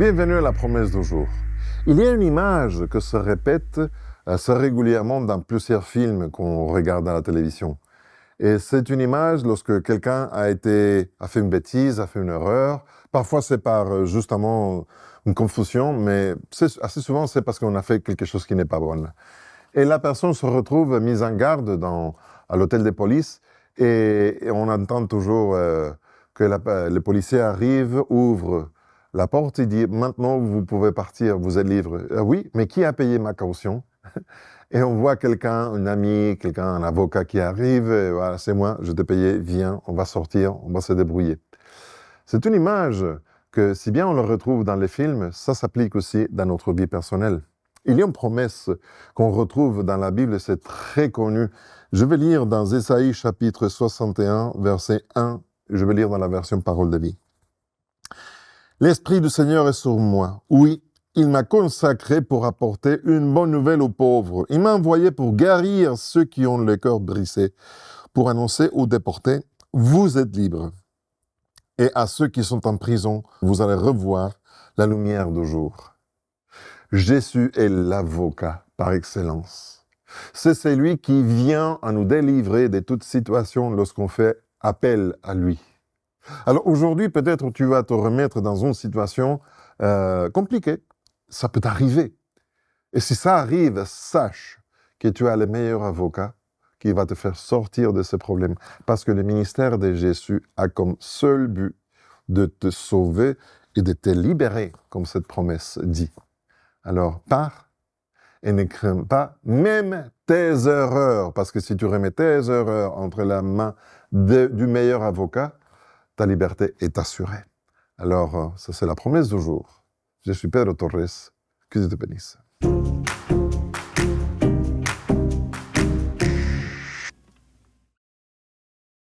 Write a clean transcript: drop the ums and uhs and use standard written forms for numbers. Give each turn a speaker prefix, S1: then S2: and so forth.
S1: Bienvenue à la promesse du jour. Il y a une image que se répète assez régulièrement dans plusieurs films qu'on regarde à la télévision. Et c'est une image lorsque quelqu'un a fait une bêtise, a fait une erreur. Parfois, c'est par justement une confusion, mais assez souvent, c'est parce qu'on a fait quelque chose qui n'est pas bon. Et la personne se retrouve mise en garde à l'hôtel de police et on entend toujours que le policier arrive, ouvre la porte et dit « Maintenant, vous pouvez partir, vous êtes libre. » Oui, mais qui a payé ma caution? Et on voit quelqu'un, un ami, un avocat qui arrive, et voilà, c'est moi, je t'ai payé, viens, on va sortir, on va se débrouiller. C'est une image que, si bien on le retrouve dans les films, ça s'applique aussi dans notre vie personnelle. Il y a une promesse qu'on retrouve dans la Bible, c'est très connu. Je vais lire dans Ésaïe chapitre 61, verset 1, je vais lire dans la version Parole de vie. L'Esprit du Seigneur est sur moi. Oui, il m'a consacré pour apporter une bonne nouvelle aux pauvres. Il m'a envoyé pour guérir ceux qui ont le cœur brisé, pour annoncer aux déportés, vous êtes libres. Et à ceux qui sont en prison, vous allez revoir la lumière du jour. Jésus est l'avocat par excellence. C'est celui qui vient à nous délivrer de toute situation lorsqu'on fait appel à lui. Alors aujourd'hui, peut-être tu vas te remettre dans une situation compliquée. Ça peut t'arriver. Et si ça arrive, sache que tu as le meilleur avocat qui va te faire sortir de ce problème. Parce que le ministère de Jésus a comme seul but de te sauver et de te libérer, comme cette promesse dit. Alors, pars et ne crains pas même tes erreurs. Parce que si tu remets tes erreurs entre la main du meilleur avocat, ta liberté est assurée. Alors, ça c'est la promesse du jour. Je suis Pedro Torres. Que Dieu te bénisse.